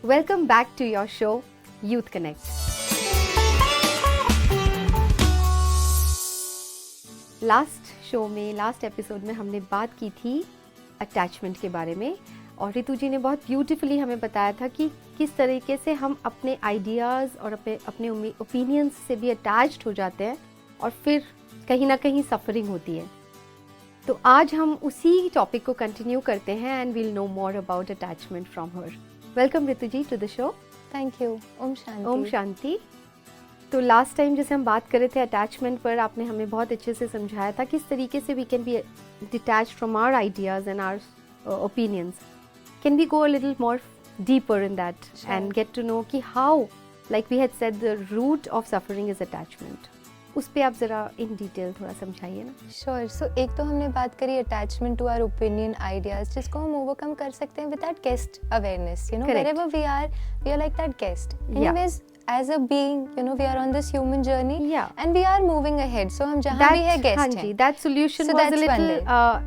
Welcome back to your show, Youth Connect. Last episode में हमने बात की थी अटैचमेंट के बारे में और रितु जी ने बहुत ब्यूटीफुली हमें बताया था कि किस तरीके से हम अपने आइडियाज़ और अपने ओपिनियंस से भी अटैच्ड हो जाते हैं और फिर कहीं ना कहीं सफरिंग होती है. तो आज हम उसी टॉपिक को कंटिन्यू करते हैं and we'll know more about attachment from her. Welcome Ritu ji to the show. Thank you. ओम शांति. ओम शांति. तो लास्ट टाइम जैसे हम बात कर रहे थे अटैचमेंट पर, आपने हमें बहुत अच्छे से समझाया था किस तरीके से we can be detached from our ideas and our opinions. Can we go a little more deeper in that and get to know कि how, like we had said, the root of suffering is attachment. उस पे आप ज़रा in detail थोड़ा समझाइए ना. Sure. सो एक तो हमने बात करी attachment to our opinion ideas, जिसको हम ओवरकम कर सकते हैं with that guest awareness. You know, wherever we are like that guest. Anyways, as a being, you know, we are on this human journey, and we are moving ahead. So हम जहाँ भी है guest हैं. That solution so was a little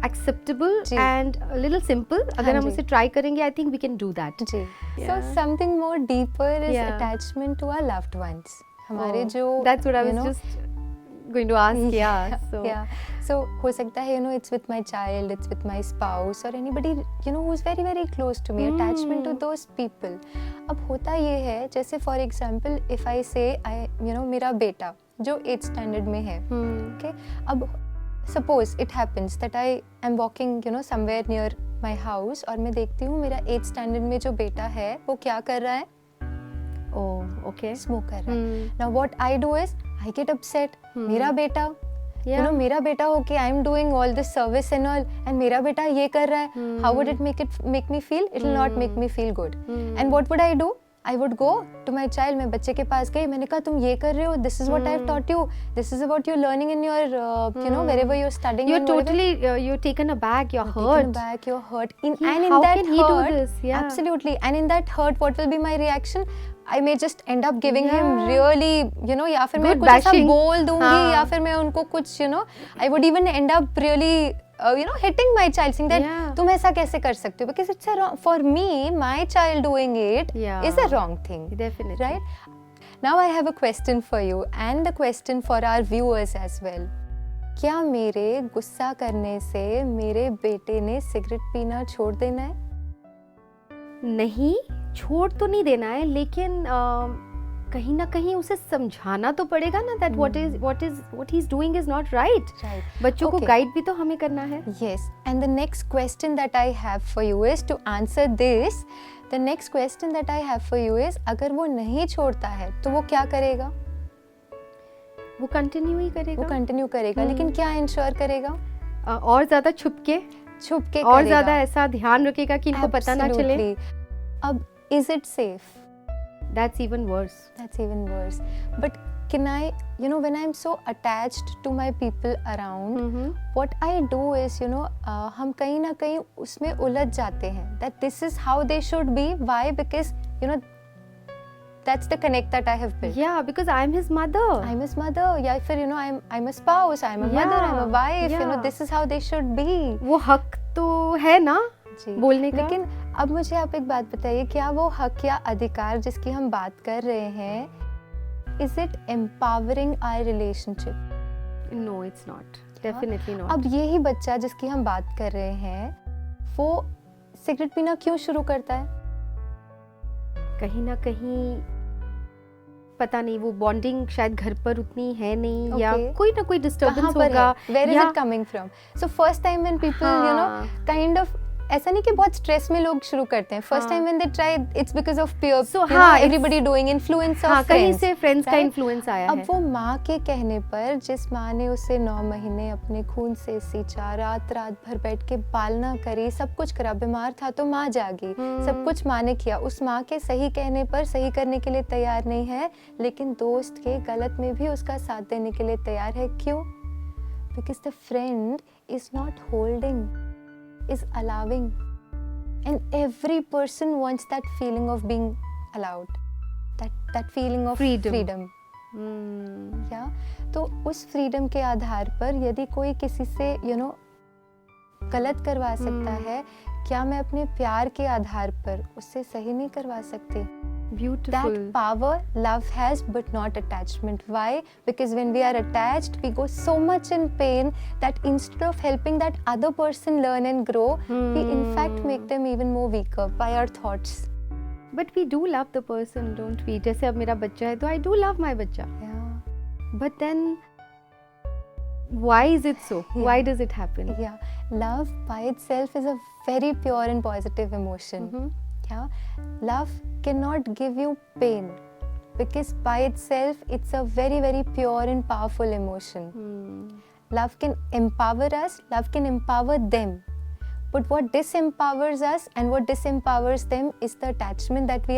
acceptable and a little simple. अगर हम उसे try करेंगे, I think we can do that. Ji. So something more deeper is attachment to our loved ones. हमारे जो that's what I was just going to ask. So हो सकता है, you know, it's with my child, it's with my spouse or anybody, you know, who's very very close to me. Attachment to those people. अब होता ये है, जैसे for example if I say you know, मेरा बेटा जो 8th standard में है, okay, अब suppose it happens that I am walking, you know, somewhere near my house और मैं देखती हूँ मेरा 8th standard में जो बेटा है वो क्या कर रहा है. Okay. Smoke कर रहा है. Now what I do is I get upset. मेरा बेटा, you know, मेरा बेटा होके I am doing all this service and all, and मेरा बेटा ये कर रहा है. How would it make me feel? It will not make me feel good. And what would I do? I would go to my child. मैं बच्चे के पास गई, मैंने कहा तुम ये कर रहे हो. This is what I have taught you. This is about your learning in your, you know, wherever you're studying. You're totally, you're taken aback. You're hurt. Taken aback. You're hurt. And in how that can he hurt, do this? Yeah. Absolutely. And in that hurt, what will be my reaction? I may just end up giving him really, you know, या फिर मैं कुछ ऐसा बोल दूंगी, या फिर मैं उनको कुछ, you know, I would even end up really, you know, hitting my child, saying that तुम ऐसा कैसे कर सकते हो, because it's a wrong, for me, my child doing it is a wrong thing. Definitely. Right? Now I have a question for you and the question for our viewers as well. क्या मेरे गुस्सा करने से मेरे बेटे ने cigarette पीना छोड़ देना है? नहीं, छोड़ तो नहीं देना है, लेकिन कहीं ना कहीं उसे समझाना तो पड़ेगा ना that what he's doing is not right. बच्चों को गाइड भी तो हमें करना है. Yes. And the next question that I have for you is, to answer this, the next question that I have for you is, अगर वो नहीं छोड़ता है तो वो क्या करेगा? वो कंटिन्यू ही करेगा. वो कंटिन्यू करेगा, लेकिन क्या इंश्योर करेगा? और ज्यादा छुप के और ज्यादा ऐसा ध्यान रखेगा कि इनको पता ना चले. अब is it safe? That's even worse. But can I, you know, when I'm so attached to my people around, what I do is, you know, हम कहीं ना कहीं उसमें उलझ जाते हैं that this is how they should be. Why? Because, you know, that's the connect that I have built. Yeah, because I'm his mother. या फिर, you know, I'm a spouse, I'm a mother, I'm a wife. You know, this is how they should be. वो हक तो है ना बोलने का. लेकिन अब मुझे आप एक बात बताइए, क्या वो हक या अधिकार जिसकी हम बात कर रहे हैं, is it empowering our relationship? No, it's not. Definitely not. अब यही बच्चा जिसकी हम बात कर रहे हैं, वो सिगरेट पीना क्यों शुरू करता है? कहीं ना कहीं पता नहीं, वो बॉन्डिंग शायद घर पर उतनी है नहीं, या कोई ना कोई डिस्टर्बेंस होगा. Where is it coming from? So first time when people, you know, kind of, ऐसा नहीं कि बहुत स्ट्रेस में लोग शुरू करते हैं. First time when they try, it's because of peer, so everybody doing, influence of कहीं से फ्रेंड्स का इन्फ्लुएंस आया है. अब वो माँ के कहने पर, जिस माँ ने उसे 9 महीने अपने खून से सींचा, रात भर बैठ के पालना करी, सब कुछ करा, बीमार था तो माँ जागी, सब कुछ माँ ने किया, उस माँ के सही कहने पर सही करने के लिए तैयार नहीं है, लेकिन दोस्त के गलत में भी उसका साथ देने के लिए तैयार है. क्यों? Because the friend is not holding, is allowing, and every person wants that feeling of being allowed, that feeling of freedom. तो उस freedom के आधार पर यदि कोई किसी से, you know, गलत करवा सकता है, क्या मैं अपने प्यार के आधार पर उससे सही नहीं करवा सकती? Beautiful. That power love has, but not attachment. Why? Because when we are attached, we go so much in pain that instead of helping that other person learn and grow, we in fact make them even more weaker by our thoughts. But we do love the person, don't we? जैसे अब मेरा बच्चा है तो I do love my बच्चा. Yeah. But then why is it so? Yeah. Why does it happen? Yeah. Love by itself is a very pure and positive emotion. Mhm. Yeah. Love cannot give you pain because by itself it's a very, very pure and powerful emotion. Love can empower us, love can empower them. But what disempowers us and what disempowers them is the attachment that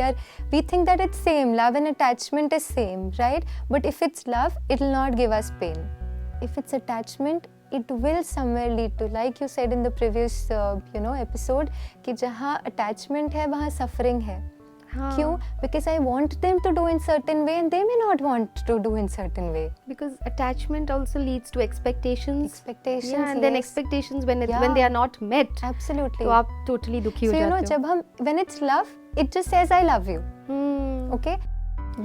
we think that it's same, love and attachment is same, right? But if it's love, it will not give us pain. If it's attachment, it will somewhere lead to, like you said in the previous episode, कि जहाँ attachment है वहाँ suffering है. हाँ. क्यों? Because I want them to do in certain way and they may not want to do in certain way. Because attachment also leads to expectations. Expectations, Yeah, and then yes. expectations when Yeah. when they are not met, Absolutely. तो आप totally दुखी हो So जाते हो. जब हम when it's love, it just says I love you. Okay?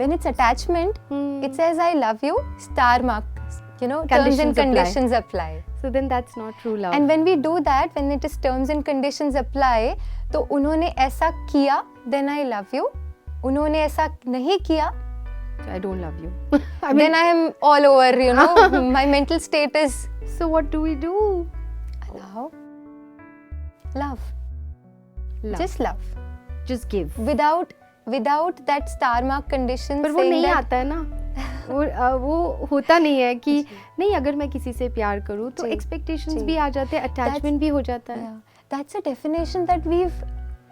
When it's attachment, it says I love you, star marked. Terms and conditions apply. So then that's not true love. And when we do that, when it is terms and conditions apply, तो उन्होंने ऐसा किया, then I love you. उन्होंने ऐसा नहीं किया, I don't love you. then I am all over, my mental state is So what do we do? allow, love, Love. just love, Just give. without that star mark condition. पर वो saying नहीं that, आता है ना. वो होता नहीं है कि नहीं अगर मैं किसी से प्यार करूँ तो जी, एक्सपेक्टेशंस जी. भी आ जाते हैं, अटैचमेंट भी हो जाता है. Yeah, that's a definition that we've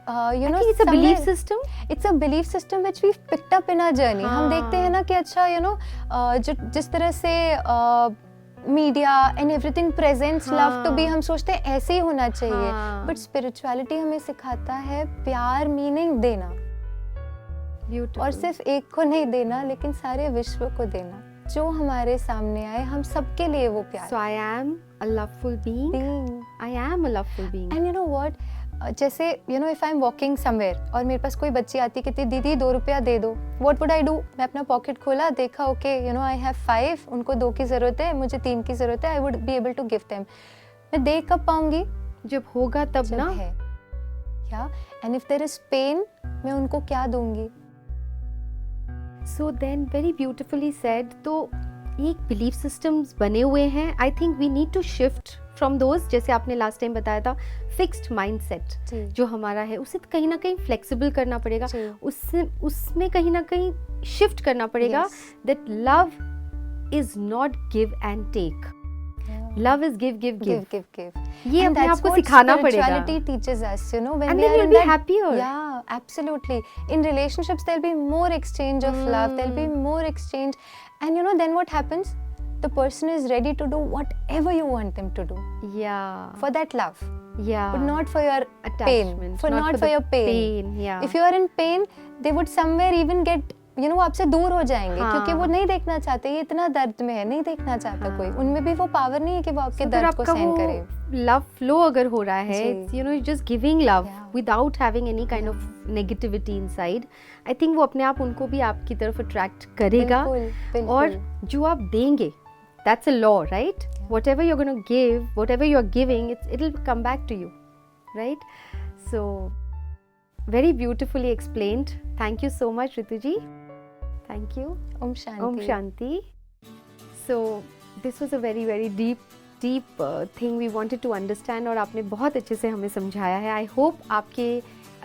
I think it's a belief system. It's a belief system which we've picked up in our journey. हम देखते हैं ना कि अच्छा जिस तरह से media and everything presents love to be, हम सोचते हैं ऐसे ही होना चाहिए. बट स्पिरिचुअलिटी हमें सिखाता है प्यार मीनिंग देना. Beautiful. और सिर्फ एक को नहीं देना लेकिन सारे विश्व को देना. जो हमारे सामने आए हम सबके लिए वो प्यार. So I am a loveful being. I am a loveful being. And you know what? जैसे if I'm walking somewhere और मेरे पास कोई बच्ची आती कहती दीदी 2 रुपया दे दो. What would I do? मैं अपना पॉकेट खोला, देखा ओके I have 5, उनको 2 की ज़रूरत है, मुझे 3 की ज़रूरत है. I would be able to give them. मैं दे कब पाऊंगी? जब होगा तब जब ना. है. Yeah. And if there is pain, मैं उनको क्या दूंगी? So then very beautifully said. तो एक बिलीफ सिस्टम्स बने हुए हैं. I think we need to shift from those, जैसे आपने लास्ट टाइम बताया था, फिक्स्ड माइंडसेट जो हमारा है उसे कहीं ना कहीं फ्लेक्सिबल करना पड़ेगा. उसमें कहीं ना कहीं शिफ्ट करना पड़ेगा. That love is not give and take. Love is give. ये अपने आप को सिखाना पड़ेगा. Spirituality teaches us, when And we then are you'll in be that, happier. Yeah, absolutely. In relationships, there'll be more exchange of love. There'll be more exchange, and then what happens? The person is ready to do whatever you want them to do Yeah. for that love, Yeah. but not for your Attachment. pain. Not for the your pain. Yeah. If you are in pain, they would somewhere even get वो आपसे दूर हो जाएंगे. हाँ. क्योंकि वो नहीं देखना चाहते ये इतना दर्द में है, नहीं देखना चाहता कोई. उनमें भी वो पावर नहीं है कि वो आपके दर्द को सहन करे. लव फ्लो अगर हो रहा है, just giving love Yeah. Without having any kind of negativity inside, I think वो अपने आप उनको भी आपकी तरफ अट्रैक्ट करेगा. बिल्कुल. और जो आप देंगे, that's a law, right? Whatever you are gonna give, whatever you are giving, it will come back to you, right? So very beautifully explained. Thank you so much Ritu ji. Thank you. Om Shanti. Om Shanti. So this was a very very deep thing we wanted to understand और आपने बहुत अच्छे से हमें समझाया है. I hope आपके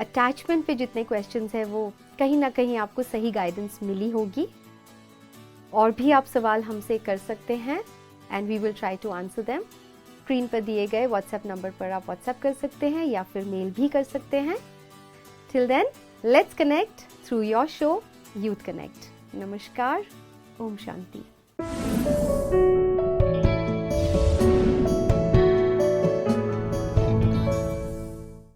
attachment पे जितने questions हैं वो कहीं ना कहीं आपको सही guidance मिली होगी. और भी आप सवाल हमसे कर सकते हैं and we will try to answer them. Screen पर दिए गए WhatsApp नंबर पर आप WhatsApp कर सकते हैं या फिर मेल भी कर सकते हैं. Till then, let's connect through your show Youth Connect. नमस्कार. ओम शांति.